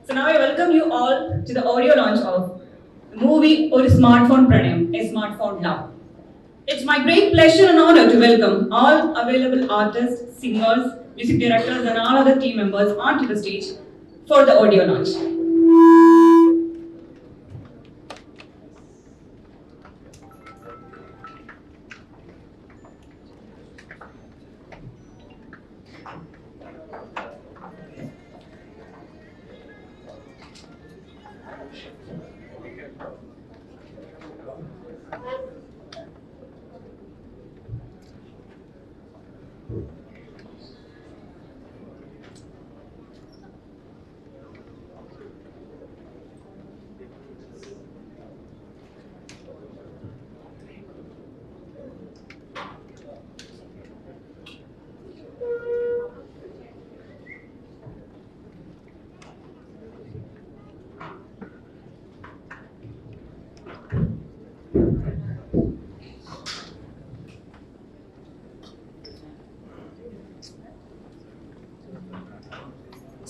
So now I welcome you all to the audio launch of the movie Oru Smartphone Pranayam, A Smartphone Love. It's my great pleasure and honor to welcome all available artists, singers, music directors and all other team members onto the stage for the audio launch.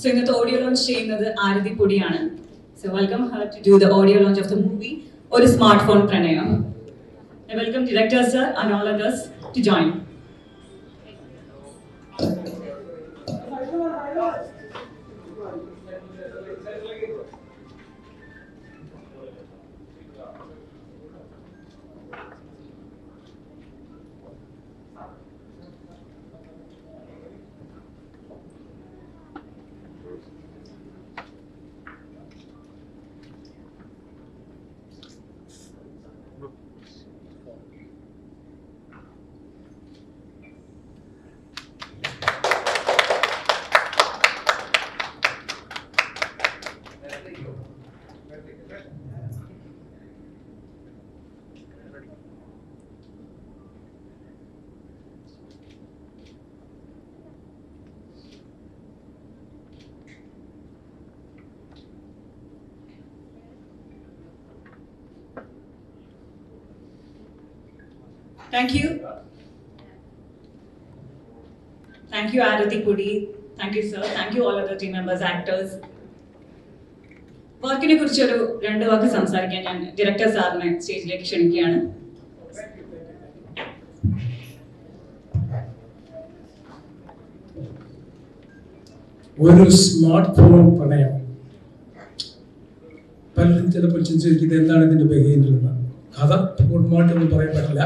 So ഇന്നത്തെ audio launch ചെയ്യുന്നത് ആരതി പൊടിയാണ്. So welcome her to do the audio launch of the movie ഒരു smartphone പ്രണയം. I welcome director sir and all others to join. Thank you. Thank you, Arathi Pudi. Thank you, sir. Thank you, all other team members, actors. വർക്കിനെ കുറിച്ച് ഒരു 2 വാക്ക് സംസാരിക്കാൻ ഞാൻ director സാറിനെ സ്റ്റേജിലേക്ക് ക്ഷണിക്കുകയാണ്. ഒരു സ്മാർട്ട് ഫോൺ പ്രണയം. പലരും ചിലപ്പോൾ ചിന്തിച്ചിരിക്കുന്നത് എന്താണ് ഇതിന്റെ ബഹീനിലെന്ന്. കഥ പൂർണ്ണമായിട്ടൊന്നും പറയാൻ പറ്റില്ല.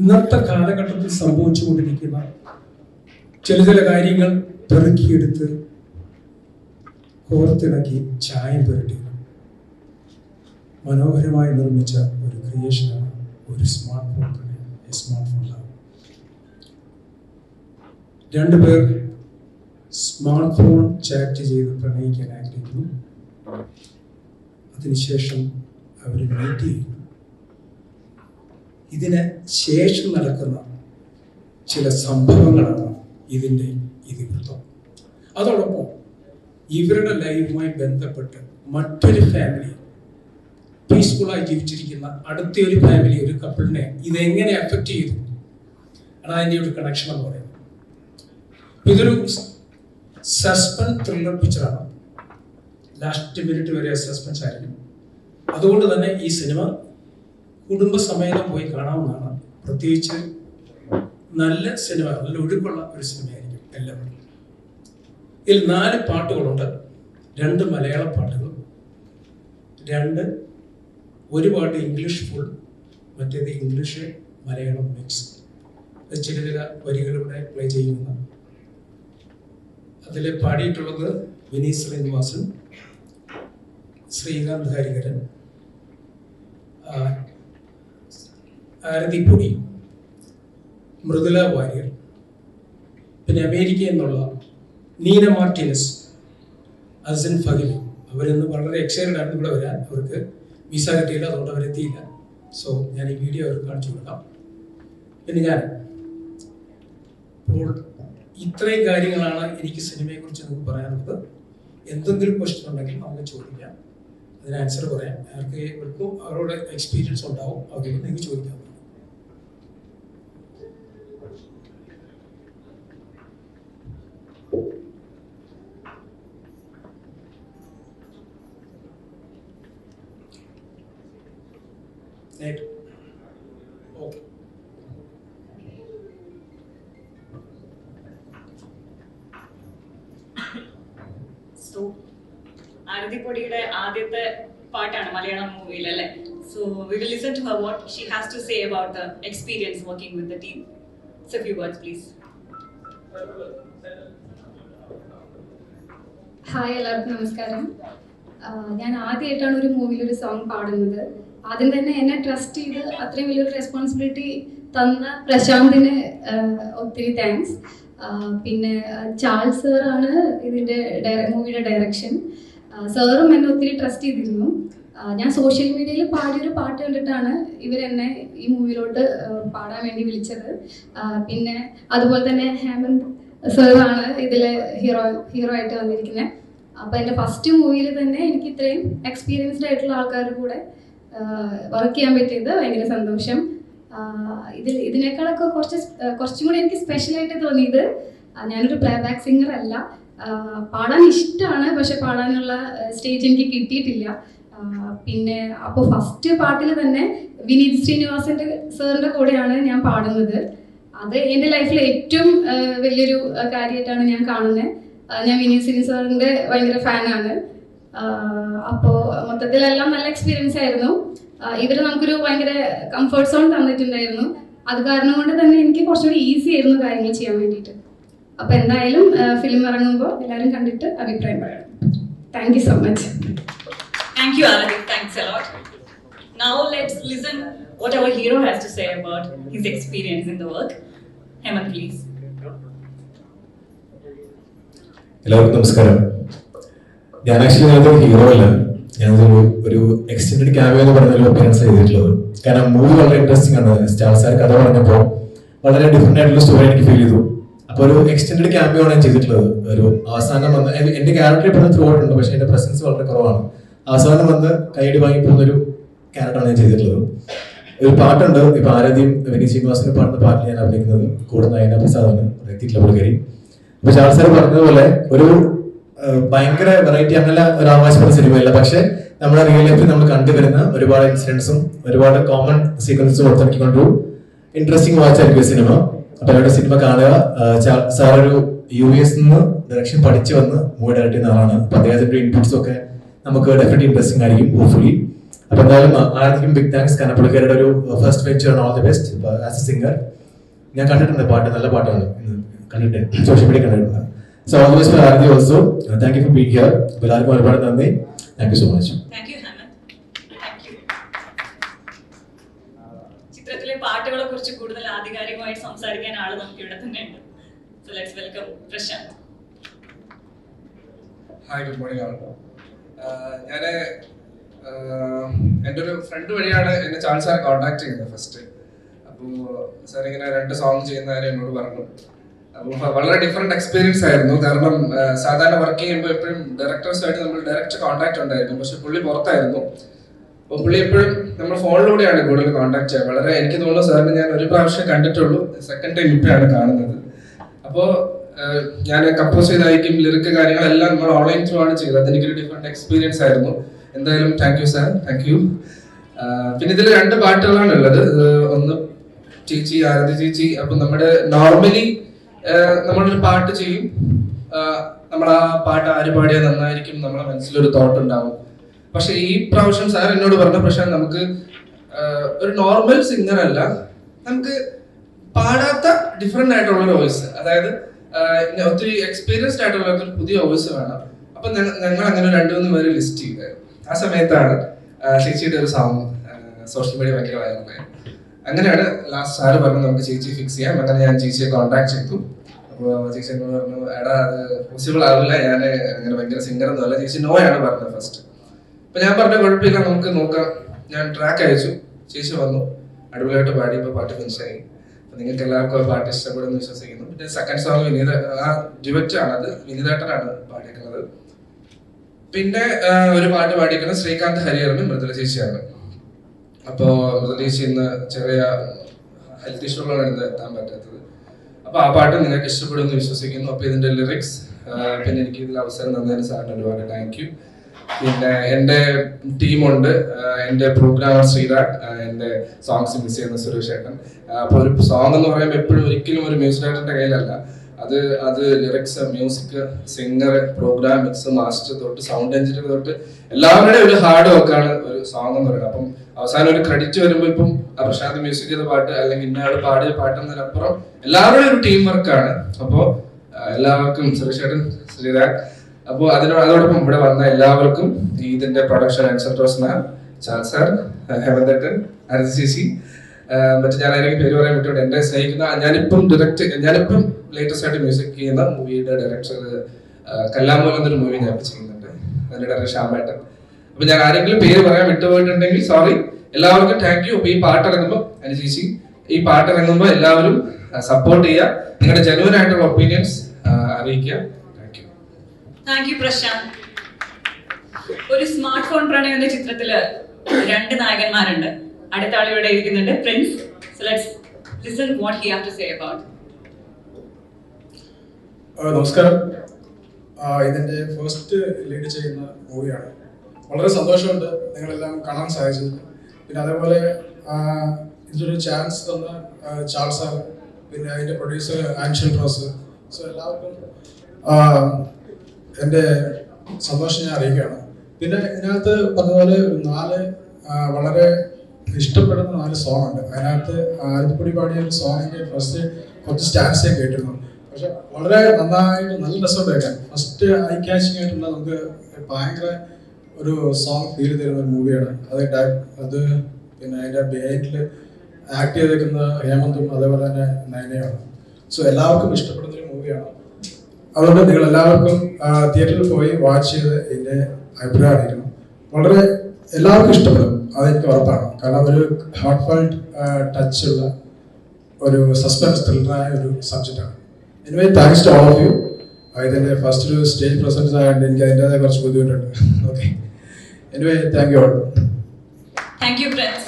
ഇന്നത്തെ കാലഘട്ടത്തിൽ സംഭവിച്ചുകൊണ്ടിരിക്കുന്ന ചില കാര്യങ്ങൾ പെറുക്കിയെടുത്ത് കോർത്തിണക്കി ചായം പുരട്ടി മനോഹരമായി നിർമ്മിച്ച ഒരു ക്രിയേഷനാണ് ഒരു സ്മാർട്ട് ഫോൺ പ്രണയം, സ്മാർട്ട് ഫോൺ ലവ്. 2 പേർ സ്മാർട്ട് ഫോൺ ചാറ്റ് ചെയ്ത് പ്രണയിക്കാൻ ആഗ്രഹിക്കുന്നു. അതിനുശേഷം അവർ മീറ്റ് ചെയ്യുന്നു. ഇതിന് ശേഷം നടക്കുന്ന ചില സംഭവങ്ങളാണ് ഇതിൻ്റെ ഇതിവൃത്തം. അതോടൊപ്പം ഇവരുടെ ലൈഫുമായി ബന്ധപ്പെട്ട് മറ്റൊരു ഫാമിലി പീസ്ഫുള്ളായി ജീവിച്ചിരിക്കുന്ന അടുത്തൊരു ഫാമിലി, ഒരു കപ്പിളിനെ ഇതെങ്ങനെ എഫക്റ്റ് ചെയ്തു ആണ് അതിൻ്റെ ഒരു കണക്ഷൻ എന്ന് പറയുന്നത്. ഇതൊരു സസ്പെൻസ് ത്രില്ലർ പിക്ചറാണ്. ലാസ്റ്റ് മിനിറ്റ് വരെ സസ്പെൻസ് ആയിരിക്കും. അതുകൊണ്ട് തന്നെ ഈ സിനിമ കുടുംബസമേതം പോയി കാണാവുന്നതാണ്. പ്രത്യേകിച്ച് നല്ല സിനിമ, നല്ല ഒഴുക്കുള്ള ഒരു സിനിമയായിരിക്കും എല്ലാവരും. ഇതിൽ 4 പാട്ടുകളുണ്ട്. 2 മലയാള പാട്ടുകൾ, 1 പാട്ട് ഇംഗ്ലീഷ് ഫുൾ, മറ്റേത് ഇംഗ്ലീഷ് മലയാളം മിക്സ്. ചില വരികളിലൂടെ പ്ലേ ചെയ്യുന്ന അതിൽ പാടിയിട്ടുള്ളത് വിനീത് ശ്രീനിവാസൻ, ശ്രീകാന്ത് ഹരിഹരൻ, ആരതി പൊടി, മൃദുല വാര്യർ, പിന്നെ അമേരിക്കയിൽ നിന്നുള്ള നീന മാർട്ടിനസ്, അസൻ ഫഹിമി. അവരൊന്ന് വളരെ എക്സൈറ്റഡ് ആയിരുന്നു ഇവിടെ വരാൻ. അവർക്ക് വിസ കിട്ടിയില്ല, അതുകൊണ്ട് അവരെത്തിയില്ല. സോ ഞാൻ ഈ വീഡിയോ അവർക്ക് കാണിച്ചു കൊടുക്കാം. പിന്നെ ഞാൻ ഇപ്പോൾ ഇത്രയും കാര്യങ്ങളാണ് എനിക്ക് സിനിമയെക്കുറിച്ച് നിങ്ങൾക്ക് പറയാനുള്ളത്. എന്തെങ്കിലും ക്വസ്റ്റ്യൻ ഉണ്ടെങ്കിൽ നമുക്ക് ചോദിക്കാം, അതിന് ആൻസർ പറയാം. ആർക്കും അവരുടെ എക്സ്പീരിയൻസ് ഉണ്ടാവും, അവരോട് നിങ്ങൾക്ക് ചോദിക്കാം. നേരിട്ട്. ഓക്കെ. സോ ആരതിപ്പൊടിയുടെ ആദ്യത്തെ പാട്ടാണ് മലയാളം മൂവിയിൽ അല്ലേ? So we will listen to her what she has to say about the experience working with the team. So few words please. Hi, എല്ലാവർക്കും നമസ്കാരം. ഞാൻ ആദ്യമായിട്ടാണ് ഒരു മൂവിയിൽ ഒരു സോങ് പാടുന്നത്. ആദ്യം തന്നെ എന്നെ ട്രസ്റ്റ് ചെയ്ത് അത്രയും വലിയൊരു റെസ്പോൺസിബിലിറ്റി തന്ന പ്രശാന്തിന് ഒത്തിരി താങ്ക്സ്. പിന്നെ ചാൾസ് സാറാണ് ഇതിൻ്റെ മൂവിയുടെ ഡയറക്ഷൻ. സാറും എന്നെ ഒത്തിരി ട്രസ്റ്റ് ചെയ്തിരുന്നു. ഞാൻ സോഷ്യൽ മീഡിയയിൽ പാടിയൊരു പാട്ട് കണ്ടിട്ടാണ് ഇവരെന്നെ ഈ മൂവിയിലോട്ട് പാടാൻ വേണ്ടി വിളിച്ചത്. പിന്നെ അതുപോലെ തന്നെ ഹേമന്ത് സാറാണ് ഇതിൽ ഹീറോ ആയിട്ട് വന്നിരിക്കുന്നത്. അപ്പോൾ എൻ്റെ ഫസ്റ്റ് മൂവിയിൽ തന്നെ എനിക്ക് ഇത്രയും എക്സ്പീരിയൻസ്ഡ് ആയിട്ടുള്ള ആൾക്കാരുടെ കൂടെ വർക്ക് ചെയ്യാൻ പറ്റിയത് ഭയങ്കര സന്തോഷം. ഇതിനേക്കാളൊക്കെ കുറച്ചും കൂടി എനിക്ക് സ്പെഷ്യലായിട്ട് തോന്നിയത്, ഞാനൊരു പ്ലേ ബാക്ക് സിംഗർ അല്ല. പാടാൻ ഇഷ്ടമാണ്, പക്ഷെ പാടാനുള്ള സ്റ്റേജ് എനിക്ക് കിട്ടിയിട്ടില്ല. പിന്നെ അപ്പോൾ ഫസ്റ്റ് പാട്ടിൽ തന്നെ വിനീത് ശ്രീനിവാസൻ്റെ സാറിൻ്റെ കൂടെയാണ് ഞാൻ പാടുന്നത്. അത് എൻ്റെ ലൈഫിൽ ഏറ്റവും വലിയൊരു കാര്യമായിട്ടാണ് ഞാൻ കാണുന്നത്. ഞാൻ വിനീത് ശ്രീനിവാസൻ സാറിൻ്റെ ഭയങ്കര ഫാനാണ്. അപ്പോൾ മൊത്തത്തിലെല്ലാം നല്ല എക്സ്പീരിയൻസ് ആയിരുന്നു. ഇവർ നമുക്കൊരു ഭയങ്കര കംഫർട്ട് സോൺ തന്നിട്ടുണ്ടായിരുന്നു. അത് കാരണം കൊണ്ട് തന്നെ എനിക്ക് കുറച്ചുകൂടി ഈസി ആയിരുന്നു കാര്യങ്ങൾ ചെയ്യാൻ വേണ്ടിയിട്ട്. അപ്പോൾ എന്തായാലും ഫിലിം ഇറങ്ങുമ്പോൾ എല്ലാവരും കണ്ടിട്ട് അഭിപ്രായം പറയണം. Thank you so much. Thank you, Aravi. Thanks a lot. Now let's listen what our hero has to say about his experience in the work. Hemant, please. എല്ലാവർക്കും നമസ്കാരം. ഞാൻ ആക്ച്വലി അത് ഹീറോ അല്ല, ഞാൻ ഒരു എക്സ്റ്റെൻഡഡ് ക്യാമിയോ എന്ന് പറഞ്ഞ appearance ചെയ്തിട്ടുള്ളത്. കാരണം മൂവി വളരെ ഇൻട്രസ്റ്റിംഗ് ആണ്. സ്റ്റാർ സാർ കഥ പറഞ്ഞപ്പോൾ വളരെ ഡിഫറെന്റ് ആയിട്ടുള്ള സ്റ്റോറി എനിക്ക് ഫീൽ ചെയ്തു. അപ്പോൾ ഒരു എക്സ്റ്റെൻഡഡ് ക്യാമിയോ ആണ് ഞാൻ ചെയ്തിട്ടുള്ളത്. ഒരു അവസാനം വന്ന് എന്റെ ക്യാരക്ടർ ഇപ്പോൾ ത്രൂ ഔട്ട് ഉണ്ട്, പക്ഷേ എന്റെ പ്രസൻസ് വളരെ കുറവാണ്. അവസാനം വന്ന് കൈയടി വാങ്ങി പോകുന്ന ഒരു ക്യാരക്ടറാണ് ഞാൻ ചെയ്തിട്ടുള്ളത്. ഒരു പാട്ടുണ്ട്, ഇപ്പൊ ആരതിയും വിനീത് ശ്രീനിവാസനും പാടുന്ന പാട്ടിൽ ഞാൻ അഭിനയിക്കുന്നത് കൂടെ നയന പ്രസാദാണ്, എത്തിയിട്ടില്ല പുള്ളിക്കാരി. അപ്പൊ ചാൾസ് സാർ പറഞ്ഞതുപോലെ ഒരു ഭയങ്കര വെറൈറ്റി അങ്ങനെ ഒരു ആവാസപ്പെട്ട സിനിമയല്ല, പക്ഷെ നമ്മുടെ റിയൽ ലൈഫിൽ നമ്മൾ കണ്ടുവരുന്ന ഒരുപാട് ഇൻസിഡൻസും ഒരുപാട് കോമൺ സീക്വൻസും ഒത്തിണക്കിക്കൊണ്ടു ഇൻട്രസ്റ്റിംഗ് വാച്ച് ആയിരിക്കും സിനിമ. അപ്പൊ അവരുടെ സിനിമ കാണുക. സാർ ഒരു US നിന്ന് ഡയറക്ഷൻ പഠിച്ചു വന്ന് മൂവി ഡയറക്ട് ചെയ്യുന്ന ആളാണ്. അപ്പൊ അദ്ദേഹത്തിന്റെ ഇൻപുട്സും ഒക്കെ നമുക്ക് ഡെഫിനറ്റ്ലി ഇൻട്രസ്റ്റിംഗ് ആയിരിക്കും, ഹോപ്പ്ഫുള്ളി. അപ്പൊ എന്തായാലും ആർക്കും ബിഗ് താങ്ക്സ്. കാരണം പുള്ളിക്കാരുടെ ഒരു first venture, all the best as a singer. ഞാൻ കണ്ടിട്ടുണ്ട് പാട്ട്, നല്ല പാട്ടാണ്, കണ്ടിട്ടുണ്ട്, സോഷ്യൽ മീഡിയ കണ്ടിട്ടുണ്ട്. So all the best for Aarathi also. Thank you for being here. എല്ലാവർക്കും ഒരുപാട് നന്ദി. Thank you so much. Thank you, Hemant. Thank you. ചിത്രത്തിലെ പാട്ടുകളെ കുറിച്ച് കൂടുതൽ ആധികാരികമായിട്ട് സംസാരിക്കാൻ ആള് നമുക്ക് ഇവിടെ തന്നെ ഉണ്ട്. So let's welcome Prashanth. Hi, good morning ആണ്. ഞാൻ എൻ്റെ ഒരു ഫ്രണ്ട് വഴിയാണ് എന്നെ ചാൾസ് സാറെ കോൺടാക്ട് ചെയ്യുന്നത് ഫസ്റ്റ്. അപ്പോൾ സാർ ഇങ്ങനെ 2 സോങ് ചെയ്യുന്ന കാര്യം എന്നോട് പറഞ്ഞു. അപ്പോൾ വളരെ ഡിഫറെൻറ്റ് എക്സ്പീരിയൻസ് ആയിരുന്നു. കാരണം സാധാരണ വർക്ക് ചെയ്യുമ്പോൾ എപ്പോഴും ഡയറക്ടേഴ്സുമായിട്ട് നമ്മൾ ഡയറക്റ്റ് കോൺടാക്ട് ഉണ്ടായിരുന്നു, പക്ഷെ പുള്ളി പുറത്തായിരുന്നു. അപ്പോൾ പുള്ളി എപ്പോഴും നമ്മൾ ഫോണിലൂടെയാണ് കൂടുതൽ കോൺടാക്ട് ചെയ്യുക. വളരെ എനിക്ക് തോന്നുന്നു സാറിന് ഞാൻ ഒരു പ്രാവശ്യം കണ്ടിട്ടുള്ളൂ, സെക്കൻഡ് ടൈം ഇപ്പോഴാണ് കാണുന്നത്. അപ്പോൾ ഞാൻ കമ്പോസ് ചെയ്തായിരിക്കും ലിറിക്ക് കാര്യങ്ങളെല്ലാം നമ്മൾ ഓൺലൈൻ ത്രൂ ആണ് ചെയ്തത്. അതെനിക്കൊരു ഡിഫറെൻറ്റ് എക്സ്പീരിയൻസ് ആയിരുന്നു. എന്തായാലും thank you sir, thank you. പിന്നെ ഇതിൽ 2 പാട്ടുകളാണ് ഉള്ളത്. ഒന്ന് ചേച്ചി, ആരതി ചേച്ചി. അപ്പം നമ്മുടെ നോർമലി നമ്മളൊരു പാട്ട് ചെയ്യും, നമ്മൾ ആ പാട്ട് ആര് പാടിയാൽ നന്നായിരിക്കും നമ്മളെ മനസ്സിലൊരു തോട്ട് ഉണ്ടാവും. പക്ഷെ ഈ പ്രാവശ്യം സാർ എന്നോട് പറഞ്ഞ പ്രശ്നം, നമുക്ക് ഒരു നോർമൽ സിംഗർ അല്ല, നമുക്ക് പാടാത്ത ഡിഫറെന്റ് ആയിട്ടുള്ളൊരു വോയിസ്, അതായത് ഒത്തിരി എക്സ്പീരിയൻസ്ഡ് ആയിട്ടുള്ള ഒരു പുതിയ വോയിസ് വേണം. അപ്പൊ ഞങ്ങൾ അങ്ങനെ 2-3 പേര് ലിസ്റ്റ് ചെയ്തായിരുന്നു. ആ സമയത്താണ് ചേച്ചിയുടെ ഒരു സോങ് സോഷ്യൽ മീഡിയ ഭയങ്കര വൈറലായി. അങ്ങനെയാണ് ലാസ്റ്റ് സാറ് പറഞ്ഞു നമുക്ക് ചേച്ചി ഫിക്സ് ചെയ്യാം. അങ്ങനെ ഞാൻ ചേച്ചിയെ കോൺടാക്ട് ചെയ്തു. അപ്പോൾ ചേച്ചി എന്നോട് പറഞ്ഞു, എടാ അത് പോസിബിൾ ആവില്ല, ഞാൻ അങ്ങനെ ഭയങ്കര സിംഗർ ഒന്നും അല്ല. ചേച്ചി നോ ആണ് പറഞ്ഞത് ഫസ്റ്റ്. അപ്പൊ ഞാൻ പറഞ്ഞ കുഴപ്പമില്ല, നമുക്ക് നോക്കാം. ഞാൻ ട്രാക്ക് അയച്ചു, ചേച്ചി വന്നു, അടിപൊളിയായിട്ട് പാടി. ഇപ്പോൾ പാട്ട് ഫിനിഷായി. അപ്പൊ നിങ്ങൾക്ക് എല്ലാവർക്കും ആ പാട്ട് ഇഷ്ടപ്പെടുന്നു വിശ്വസിക്കുന്നു. പിന്നെ സെക്കൻഡ് സോങ് വിനീത, ആ ഡ്യുവറ്റ് ആണ്, അത് വിനീതേട്ടനാണ് പാടിയിരിക്കുന്നത്. പിന്നെ ഒരു പാട്ട് പാടിയിരിക്കുന്നത് ശ്രീകാന്ത് ഹരിഹരനും മൃദുല ചേച്ചിയാണ്. അപ്പോൾ മൃദുല ചേച്ചി ഇന്ന് ചെറിയ ഹെൽത്ത് ഇഷ്യൂകളാണ് ഇന്ന് എത്താൻ പറ്റാത്തത്. അപ്പൊ ആ പാട്ട് നിങ്ങൾക്ക് ഇഷ്ടപ്പെടുമെന്ന് വിശ്വസിക്കുന്നു. അപ്പൊ ഇതിന്റെ ലിറിക്സ് പിന്നെ എനിക്ക് ഇതിൽ അവസരം തന്നതിന് സാറിന് ഒരുപാട് താങ്ക് യു. പിന്നെ എൻ്റെ ടീമുണ്ട്, എൻ്റെ പ്രോഗ്രാമർ ശ്രീരാഗ്, എൻ്റെ സോങ്സ് മിസ് ചെയ്യുന്ന സുരേഷ് ഏട്ടൻ. അപ്പോൾ ഒരു സോങ് എന്ന് പറയുമ്പോൾ എപ്പോഴും ഒരിക്കലും ഒരു മ്യൂസിക് ഡയറക്ടറിന്റെ കയ്യിലല്ല. അത് lyrics, music, singer, programme, mix, master തൊട്ട് സൗണ്ട് എഞ്ചിനീയർ തൊട്ട് എല്ലാവരുടെയും ഒരു ഹാർഡ് വർക്കാണ് ഒരു സോങ് എന്ന് പറയുന്നത്. അപ്പം അവസാനം ഒരു ക്രെഡിറ്റ് വരുമ്പോൾ ഇപ്പം പ്രശാന്ത് മ്യൂസിക് ചെയ്ത പാട്ട് അല്ലെങ്കിൽ ഇന്നയാൾ പാടിയ പാട്ട് എന്നതിനപ്പുറം എല്ലാവരുടെയും ഒരു ടീം വർക്കാണ്. അപ്പോൾ എല്ലാവർക്കും സുരേഷ് ഏട്ടൻ, ശ്രീരാഗ്, അപ്പോൾ അതോടൊപ്പം ഇവിടെ വന്ന എല്ലാവർക്കും ഇതിന്റെ പ്രൊഡക്ഷൻ കൺസൾട്ടേഴ്സ് മാം, ചാൽ സാർ, ഹേമന്തേട്ടൻ, അരതി ചേച്ചി, മറ്റു ഞാൻ ആരെങ്കിലും പേര് പറയാൻ പറ്റുള്ളൂ, എന്നെ സ്നേഹിക്കുന്ന ഞാനിപ്പം ലേറ്റസ്റ്റ് ആയിട്ട് മ്യൂസിക് ചെയ്യുന്ന മൂവിയുടെ ഡയറക്ടർ കല്ലാമൂലം എന്നൊരു മൂവി ഞാൻ ചെയ്യുന്നുണ്ട്, അതിന്റെ ഡയറക്ടർ ശ്യാമേട്ടൻ. അപ്പൊ ഞാൻ ആരെങ്കിലും പേര് പറയാൻ വിട്ടുപോയിട്ടുണ്ടെങ്കിൽ സോറി. എല്ലാവർക്കും താങ്ക് യു. ഈ പാട്ട് ഇറങ്ങുമ്പോൾ ചേച്ചി, ഈ പാട്ട് ഇറങ്ങുമ്പോൾ എല്ലാവരും സപ്പോർട്ട് ചെയ്യുക, നിങ്ങളുടെ ജെനുവൻ ആയിട്ടുള്ള ഒപ്പീനിയൻസ് അറിയിക്കുക. Thank you Prashanth. ഒരു സ്മാർട്ട് ഫോൺ പ്രണയം എന്ന ചിത്രത്തില് 2 നായകന്മാരുണ്ട്. അടുത്ത ആൾ ഇവിടെ ഇരിക്കുന്നുണ്ട്, Prince. So let's listen what he have to say about. നമസ്കാരം. ഇതിന്റെ ഫസ്റ്റ് ലീഡ് ചെയ്യുന്ന മൂവിയാണ്. വളരെ സന്തോഷമുണ്ട് നിങ്ങളെല്ലാം കാണാൻ സാധിച്ചത്. പിന്നെ അതേപോലെ ഇതിനൊരു ചാൻസ് തന്ന ചാൾ സാർ, പിന്നെ അതിന്റെ പ്രൊഡ്യൂസർ ആൻഷ്യൽ റോസ്. സോ എല്ലാവർക്കും എൻ്റെ സന്തോഷം ഞാൻ അറിയിക്കുകയാണ്. പിന്നെ ഇതിനകത്ത് പറഞ്ഞതുപോലെ 4 വളരെ ഇഷ്ടപ്പെടുന്ന 4 സോങ് ഉണ്ട്. അതിനകത്ത് ആര്യപ്പൊടി പാടിയ ഒരു സോങ്ങിന്റെ ഫസ്റ്റ് കുറച്ച് സ്റ്റാൻസേ കേട്ടിരുന്നു. പക്ഷെ വളരെ നന്നായിട്ട് നല്ല രസമുണ്ട് കേൾക്കാൻ. ഫസ്റ്റ് ഐ ക്യാച്ചിങ് ആയിട്ടുള്ള നമുക്ക് ഭയങ്കര ഒരു സോങ് ഫീൽ തരുന്ന ഒരു മൂവിയാണ് അത്. പിന്നെ അതിന്റെ ബേറ്റിൽ ആക്ട് ചെയ്തേക്കുന്ന ഹേമന്തും അതേപോലെ തന്നെ നയനയാണ്. സോ എല്ലാവർക്കും ഇഷ്ടപ്പെടുന്ന ഒരു മൂവിയാണ്. അതുകൊണ്ട് നിങ്ങൾ എല്ലാവർക്കും തിയേറ്ററിൽ പോയി വാച്ച് ചെയ്ത് ഇതിന്റെ അഭിപ്രായം അറിയിക്കണം. വളരെ എല്ലാവർക്കും ഇഷ്ടപ്പെടും, അതെനിക്ക് ഉറപ്പാണ്. കാരണം ഒരു ഹാർട്ട് ഫെൽറ്റ് ടച്ച് ഉള്ള ഒരു സസ്പെൻസ് ത്രില്ലറായ ഒരു സബ്ജക്റ്റാണ്. Anyway thanks to all of you. ഇതിന്റെ ഫസ്റ്റ് ഒരു സ്റ്റേജ് പ്രസൻസ് ആയതുകൊണ്ട് എനിക്ക് അതിൻ്റെതായ കുറച്ച് ബുദ്ധിമുട്ടുണ്ട്. Okay, anyway thank you all. Thank you Prince.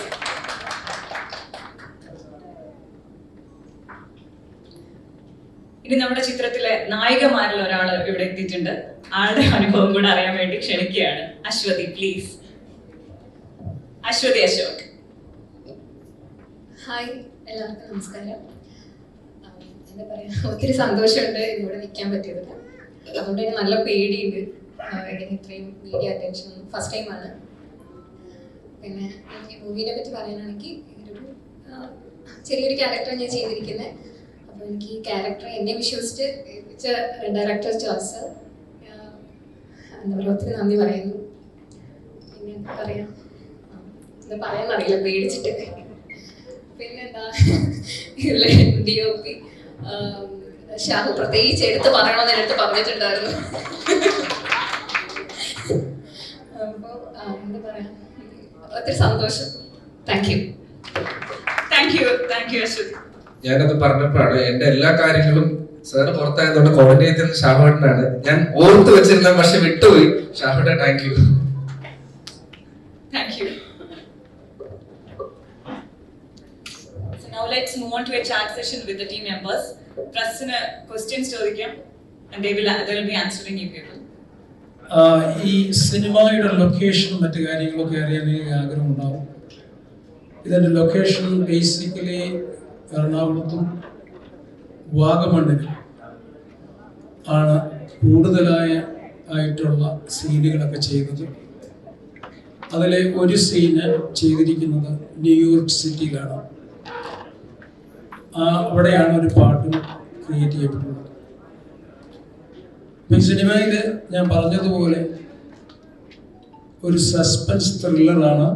ഇനി നമ്മുടെ ചിത്രത്തിലെ നായികമാരിൽ ഒരാൾ ഇവിടെ എത്തിയിട്ടുണ്ട്. ആളുടെ അനുഭവം കൂടെ അറിയാൻ വേണ്ടി ക്ഷണിക്കുകയാണ്. അശ്വതി, പ്ലീസ്. അശ്വതി അശോക്. ഹായ്, എല്ലാവർക്കും നമസ്കാരം. എന്താ പറയാ, ഒത്തിരി സന്തോഷമുണ്ട് ഇവിടെ നിൽക്കാൻ പറ്റിയത്. അതുകൊണ്ട് എനിക്ക് നല്ല പേടിയുണ്ട്. എനിക്ക് ഇത്രയും മീഡിയ അറ്റൻഷൻ ഫസ്റ്റ് ടൈമാണ്. പിന്നെ എനിക്ക് മൂവിനെ പറ്റി പറയാനാണെങ്കിൽ ഇതൊരു ചെറിയൊരു ക്യാരക്ടർ ഞാൻ ചെയ്തിരിക്കുന്നത്. അപ്പോൾ എനിക്ക് ഈ ക്യാരക്ടർ എന്നെ വിശ്വസിച്ച് ഡയറക്ടർ ചോയ്സ് എന്താ പറയുക, ഒത്തിരി നന്ദി പറയുന്നു. പിന്നെ എന്താ പറയാ, എന്താ പറയാന്നറിയില്ല, പേടിച്ചിട്ട്. പിന്നെന്താ, ഇതിലെ DOP ഷാഹു പ്രത്യേകിച്ച് എടുത്ത് പറയണമെന്ന് എടുത്ത് പറഞ്ഞിട്ടുണ്ടായിരുന്നു. അപ്പോൾ എന്താ പറയാ, ഒത്തിരി സന്തോഷം. Thank you. Thank you, thank you Aswathy. ഞാനത് പറഞ്ഞപ്പോഴാണ് എന്റെ എല്ലാ കാര്യങ്ങളും സാറ് പുറത്തായതുകൊണ്ട് കോർഡിനേറ്റ് ചെയ്യുന്ന ഷാഹുട്ടനാണ്. ഞാൻ ഓർത്ത് വെച്ചിരുന്ന പക്ഷെ വിട്ടുപോയി. ഷാഹുട്ട, thank you. Thank you. So now let's move on to a chat session with the team members. Prasthina questions ചോദിക്കാം and they will be answering you people. ഈ സിനിമയുടെ ലൊക്കേഷനും മറ്റു കാര്യങ്ങളൊക്കെ അറിയാൻ എനിക്ക് ആഗ്രഹം ഉണ്ടാവും. ഇതിൻ്റെ ലൊക്കേഷൻ ബേസിക്കലി എറണാകുളത്തും വാഗമണ്ണിലും ആണ് കൂടുതലായിട്ടുള്ള സീനുകളൊക്കെ ചെയ്തത്. അതിലെ ഒരു സീന് ചെയ്തിരിക്കുന്നത് ന്യൂയോർക്ക് സിറ്റിയിലാണ്. അവിടെയാണ് ഒരു പാട്ടും ക്രിയേറ്റ് ചെയ്യപ്പെട്ടുള്ളത്. ഈ സിനിമയിൽ ഞാൻ പറഞ്ഞതുപോലെ ഒരു സസ്പെൻസ് ത്രില്ലറാണ്.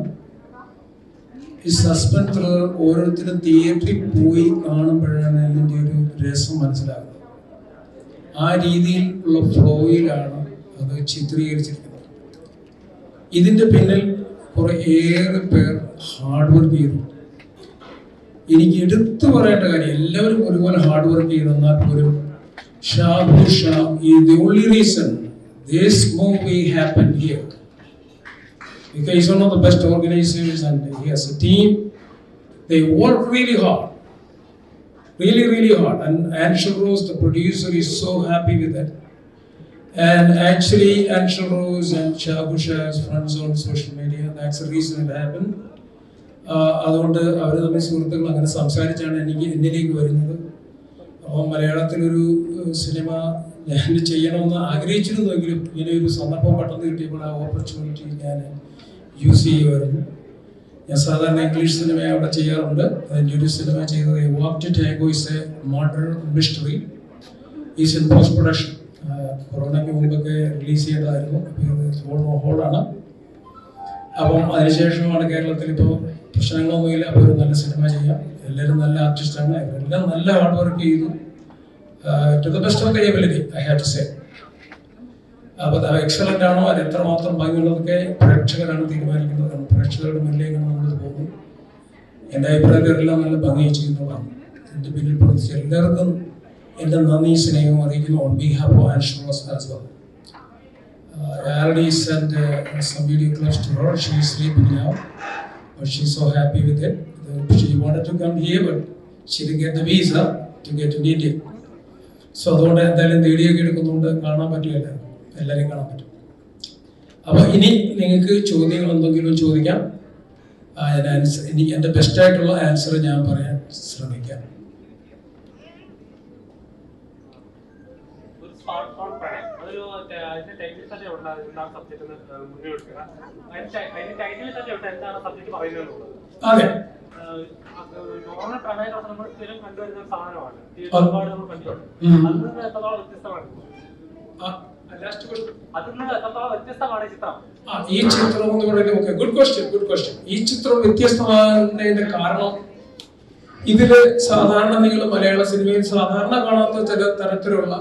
ഈ സസ്പെൻസ് ത്രില്ലർ ഓരോരുത്തരും തിയേറ്ററിൽ പോയി കാണുമ്പോഴാണ് അതിൻ്റെ ഒരു രസം മനസ്സിലാകുന്നത്. ആ രീതിയിൽ ഉള്ള ഫ്ലോയിലാണ് അത് ചിത്രീകരിച്ചിരിക്കുന്നത്. ഇതിൻ്റെ പിന്നിൽ ഏറെ പേർ ഹാർഡ് വർക്ക് ചെയ്തു. എനിക്ക് എടുത്തു പറയേണ്ട കാര്യം, എല്ലാവരും ഒരുപോലെ ഹാർഡ് വർക്ക് ചെയ്തു. എന്നാൽ പോലും Shahu Shah is the only reason this movie happened here. Because he's one of the best organizers and he has a team. They work really hard. Really, really hard. And Anshul Rose, the producer, is so happy with that. And actually, Anshul Rose and Shabusha as friends on social media. That's the reason it happened. അതുകൊണ്ട് അവർ തമ്മിൽ സുഹൃത്തുക്കൾ അങ്ങനെ സംസാരിച്ചാണ് എനിക്ക് എന്നിലേക്ക് വരുന്നത്. അപ്പോൾ മലയാളത്തിലൊരു cinema ഞാൻ ചെയ്യണമെന്ന് ആഗ്രഹിച്ചിരുന്നുവെങ്കിലും ഇങ്ങനെ ഒരു സന്ദർഭം പെട്ടെന്ന് കിട്ടിയപ്പോൾ ആ ഓപ്പർച്യൂണിറ്റി ഞാൻ യൂസ് ചെയ്യുമായിരുന്നു. ഞാൻ സാധാരണ ഇംഗ്ലീഷ് സിനിമ അവിടെ ചെയ്യാറുണ്ട്. അതിൻ്റെ ഒരു സിനിമ ചെയ്തത് walk to tango is a murder mystery is in post production. കൊറോണയ്ക്ക് മുമ്പൊക്കെ റിലീസ് ചെയ്തതായിരുന്നു. അപ്പോൾ ഇത് ഹോളാണ്. അപ്പം അതിനുശേഷമാണ് കേരളത്തിൽ ഇപ്പോൾ പ്രശ്നങ്ങളൊന്നുമില്ല. അപ്പോൾ ഒരു നല്ല സിനിമ ചെയ്യാം. എല്ലാവരും നല്ല ആർട്ടിസ്റ്റാണ്. അവരെല്ലാം നല്ല ഹാർഡ് വർക്ക് ചെയ്തു. To the best of the ability I have to say. അപ്പോൾ അത് എക്സലൻ്റ് ആണോ അത് എത്രമാത്രം ഭംഗിയുള്ളതൊക്കെ പ്രേക്ഷകരാണ് തീരുമാനിക്കുന്നത്. കാരണം പ്രേക്ഷകരുടെ മുന്നിലേക്കാണ് നമ്മൾ പോകുന്നത്. എൻ്റെ അഭിപ്രായത്തിൽ എല്ലാം നല്ല ഭംഗിയായി ചെയ്യുന്നതാണ്. എൻ്റെ പിന്നിൽ പ്രവർത്തിച്ച എല്ലാവർക്കും എൻ്റെ നന്ദി സ്നേഹവും അറിയിക്കുന്നു. On behalf of Anshul Rose as well. I already sent some video clips to her. She is sleeping now, but she's so happy with it. She wanted to come here, but she didn't get the visa to get to India. So അതുകൊണ്ട് എന്തായാലും video എടുക്കുന്നുണ്ട്, കാണാൻ പറ്റില്ല, എല്ലാവരെയും കാണാൻ പറ്റും. അപ്പോൾ ഇനി നിങ്ങൾക്ക് ചോദ്യങ്ങൾ എന്തെങ്കിലും ചോദിക്കാം. എനിക്ക് എൻ്റെ ബെസ്റ്റായിട്ടുള്ള ആൻസർ ഞാൻ പറയാൻ ശ്രമിക്കാം. അതെ, ഈ ചിത്രം എന്ന് പറയുന്നത് ഗുഡ് ക്വസ്റ്റ്യൻ. ഈ ചിത്രം വ്യത്യസ്തമാകുന്നതിന്റെ കാരണം ഇതില് സാധാരണ നിങ്ങൾ മലയാള സിനിമയിൽ സാധാരണ കാണാത്ത ചില തരത്തിലുള്ള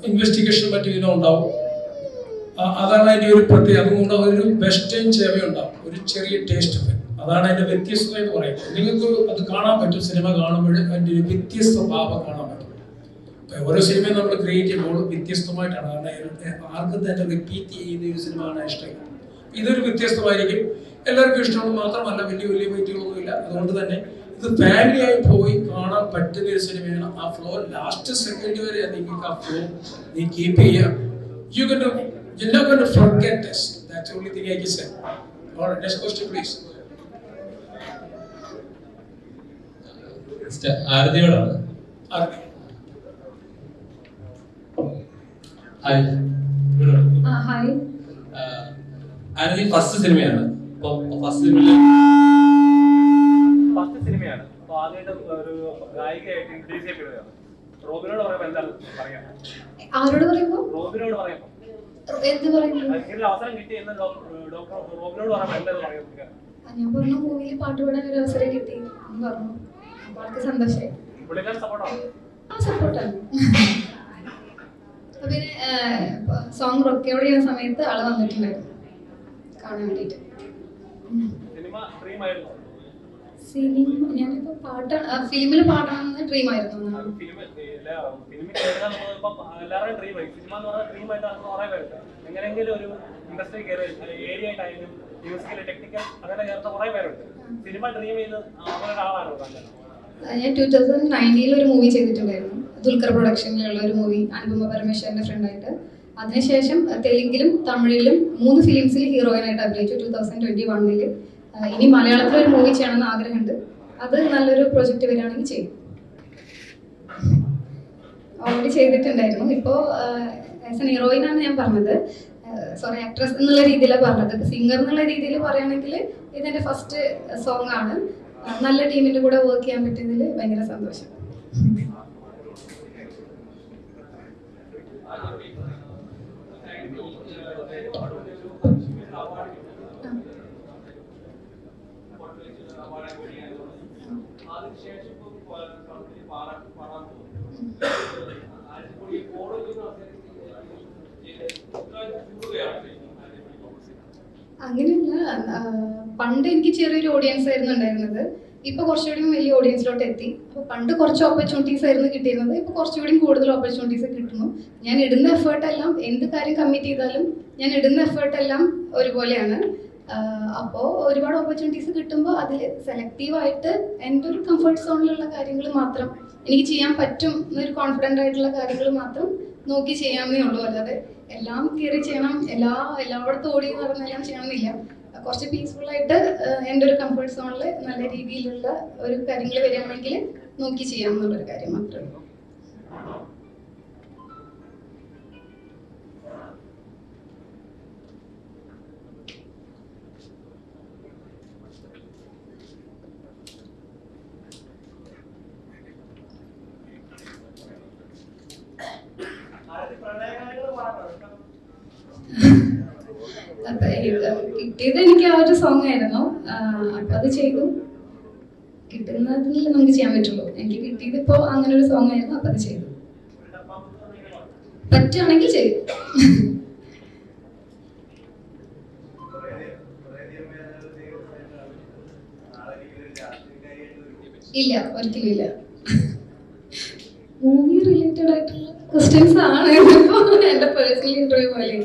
ഇൻവെസ്റ്റിഗേഷൻ മറ്റു ഇതിനും ഉണ്ടാവും. അതാണ് അതിന്റെ ഒരു പ്രത്യേകത. അതുകൊണ്ട് ഒരു വെസ്റ്റേൺ ചേവയുണ്ടാവും, ഒരു ചെറിയ ടേസ്റ്റ് ഒക്കെ. അതാണ് അതിന്റെ വ്യത്യസ്തത എന്ന് പറയുന്നത്. നിങ്ങൾക്ക് അത് കാണാൻ പറ്റും. സിനിമ കാണുമ്പോൾ അതിന്റെ ഒരു വ്യത്യസ്ത ഭാവം കാണാൻ പറ്റും. ഓരോ സിനിമയും നമ്മൾ ക്രിയേറ്റ് ചെയ്യുമ്പോൾ വ്യത്യസ്തമായിട്ടാണ്. കാരണം ആർക്കും തന്നെ റിപ്പീറ്റ് ചെയ്യുന്ന ഒരു സിനിമ കാണാൻ ഇഷ്ടമില്ല. ഇതൊരു വ്യത്യസ്തമായിരിക്കും. എല്ലാവർക്കും ഇഷ്ടമെന്ന് മാത്രമല്ല, വലിയ വെയിറ്റുകളൊന്നുമില്ല. അതുകൊണ്ട് തന്നെ ഇത് ഫാമിലിയായി പോയി കാണാൻ പറ്റുന്ന ഒരു സിനിമയാണ്. ആ ഫ്ലോ ലാസ്റ്റ് സെക്കൻഡ് വരെ നിങ്ങൾക്ക് ആ ഫ്ലോ നീ കീപ്പ് ചെയ്യാം. You're not going to forget this. That's the only thing I can say. All right, next question, please. ആരതിയോടാണ്. ഹായ്. ഹായ്. ആരതി ഫസ്റ്റ് സിനിമയാണ്. അപ്പോൾ ഫസ്റ്റ് സിനിമയാണ്. അപ്പോൾ ആദ്യമായിട്ട് ഒരു ഗായികയായിട്ട് ഇൻട്രൊഡ്യൂസ് ചെയ്യപ്പെടുകയാണ്. റോബിനോട് പറയുമ്പോൾ എന്താണ് പറയാം? ആരോട് പറയുമ്പോ? റോബിനോട് പറയുമ്പോൾ എന്ത് പറയുന്നു? അവസരം കിട്ടിയെന്ന് ഡോക്ടർ റോബിനോട് പറയുമ്പോൾ എന്താണ് പറയുക? ഞാൻ പറഞ്ഞു മൂവിയിൽ പാട്ട് പാടാൻ ഒരു അവസരം കിട്ടി എന്ന് പറഞ്ഞു. അപ്പോൾ ആൾക്ക് സന്തോഷമായി. പുള്ളിക്കാരൻ സപ്പോർട്ടാണ്. സപ്പോർട്ടാണ്. പിന്നെ സോങ് റൊക്കോട് ചെയ്യുന്ന സമയത്ത് ആള് വന്നിട്ടുണ്ടായിരുന്നു കാണാൻ വേണ്ടിയിട്ട്. സിനിമ ഡ്രീം ആയിരുന്നു. ഞാനിപ്പോ ഫിലിമിൽ പാടണമെന്ന് ഡ്രീം ആയിരുന്നു. എല്ലാവരുടെയും ഡ്രീം ആയി. സിനിമ എന്ന് പറഞ്ഞാൽ ഡ്രീം ആയിട്ട് കുറേ പേരുണ്ട്. എങ്ങനെയെങ്കിലും ഒരു ഇൻഡസ്ട്രി കയറി ഏരിയ ആയിട്ടായാലും മ്യൂസിക്കൽ ടെക്നിക്കൽ അങ്ങനെ ചേർത്ത കുറേ പേരുണ്ട്. സിനിമ ഡ്രീം ചെയ്ത് അങ്ങനെ ഒരാളാണ്. ഞാൻ 2019 ഒരു മൂവി ചെയ്തിട്ടുണ്ടായിരുന്നു. ദുൽഖർ പ്രൊഡക്ഷനിലുള്ള ഒരു മൂവി, അനുപമ പരമേശ്വരന്റെ ഫ്രണ്ടായിട്ട്. അതിനുശേഷം തെലുങ്കിലും തമിഴിലും 3 ഫിലിംസിൽ ഹീറോയിനായിട്ട് അഭിനയിച്ചു 2021. ഇനി മലയാളത്തിൽ ഒരു മൂവി ചെയ്യണമെന്ന് ആഗ്രഹമുണ്ട്. അത് നല്ലൊരു പ്രൊജക്റ്റ് വരികയാണെങ്കിൽ ചെയ്യും. ഓൾറെഡി ചെയ്തിട്ടുണ്ടായിരുന്നു. ഇപ്പോൾ ആസ് എൻ ഹീറോയിനാണ് ഞാൻ പറഞ്ഞത്. സോറി, ആക്ട്രസ് എന്നുള്ള രീതിയിലാണ് പറഞ്ഞത്. സിംഗർ എന്നുള്ള രീതിയിൽ പറയുകയാണെങ്കിൽ ഇതെൻ്റെ ഫസ്റ്റ് സോങ് ആണ്. നല്ല ടീമിൻ്റെ കൂടെ വർക്ക് ചെയ്യാൻ പറ്റിയതിൽ ഭയങ്കര സന്തോഷം. അങ്ങനെയല്ല, പണ്ട് എനിക്ക് ചെറിയൊരു ഓഡിയൻസ് ആയിരുന്നു ഉണ്ടായിരുന്നത്. ഇപ്പൊ കുറച്ചുകൂടി വലിയ ഓഡിയൻസിലോട്ട് എത്തി. അപ്പോൾ പണ്ട് കുറച്ച് ഓപ്പർച്യൂണിറ്റീസ് ആയിരുന്നു കിട്ടിയിരുന്നത്. ഇപ്പൊ കുറച്ചുകൂടി കൂടുതൽ ഓപ്പർച്യൂണിറ്റീസ് കിട്ടുന്നു. ഞാൻ ഇടുന്ന എഫേർട്ടെല്ലാം, എന്ത് കാര്യം കമ്മിറ്റ് ചെയ്താലും ഞാൻ ഇടുന്ന എഫേർട്ടെല്ലാം ഒരുപോലെയാണ്. അപ്പോൾ ഒരുപാട് ഓപ്പർച്യൂണിറ്റീസ് കിട്ടുമ്പോൾ അതിൽ സെലക്റ്റീവായിട്ട് എൻ്റെ ഒരു കംഫർട്ട് സോണിലുള്ള കാര്യങ്ങൾ മാത്രം, എനിക്ക് ചെയ്യാൻ പറ്റും എന്നൊരു കോൺഫിഡൻ്റ് ആയിട്ടുള്ള കാര്യങ്ങൾ മാത്രം നോക്കി ചെയ്യാമെന്നേ ഉള്ളൂ. അല്ലാതെ എല്ലാം കയറി ചെയ്യണം, എല്ലായിടത്തും ഓടി നടന്നെല്ലാം ചെയ്യണമെന്നില്ല. കുറച്ച് പീസ്ഫുൾ ആയിട്ട് എൻ്റെ ഒരു കംഫർട്ട് സോണിൽ നല്ല രീതിയിലുള്ള ഒരു കാര്യങ്ങൾ വരികയാണെങ്കിൽ നോക്കി ചെയ്യാം എന്നുള്ളൊരു കാര്യം മാത്രമേ ഉള്ളൂ. അപ്പൊ കിട്ടിയത് എനിക്ക് ആ ഒരു സോങ് ആയിരുന്നു. അപ്പൊ അത് ചെയ്തു. കിട്ടുന്നതിൽ നമുക്ക് ചെയ്യാൻ പറ്റുള്ളൂ. എനിക്ക് കിട്ടിയത് ഇപ്പോ അങ്ങനെ ഒരു സോങ് ആയിരുന്നു. അപ്പൊ അത് ചെയ്തു. പറ്റുകയാണെങ്കിൽ ചെയ്തു. ഇല്ല, ഒരിക്കലും ഇല്ല. മൂവി റിലേറ്റഡ് ആയിട്ടുള്ള ക്വസ്റ്റ്യൻസ് ആണ് എന്റെ പേഴ്സണൽ ഇന്റർവ്യൂ പോലെ.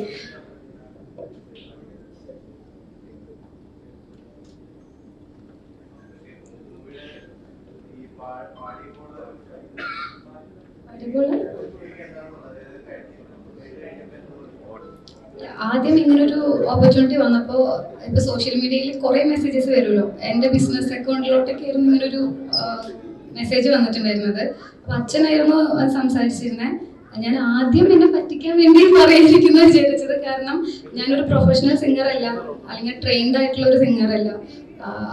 ആദ്യം ഇങ്ങനൊരു ഓപ്പർച്യൂണിറ്റി വന്നപ്പോൾ ഇപ്പൊ സോഷ്യൽ മീഡിയയിൽ കുറെ മെസ്സേജസ് വരുമല്ലോ. എൻ്റെ ബിസിനസ് അക്കൗണ്ടിലോട്ടൊക്കെ ആയിരുന്നു ഇങ്ങനൊരു മെസ്സേജ് വന്നിട്ടുണ്ടായിരുന്നത്. അപ്പൊ അച്ഛനായിരുന്നു അത് സംസാരിച്ചിരുന്നത്. ഞാൻ ആദ്യം എന്നെ പറ്റിക്കാൻ വേണ്ടി പറയാതിരിക്കുന്ന വിചാരിച്ചത്. കാരണം ഞാനൊരു പ്രൊഫഷണൽ സിംഗർ അല്ല, അല്ലെങ്കിൽ ട്രെയിൻഡ് ആയിട്ടുള്ള ഒരു സിംഗർ അല്ല.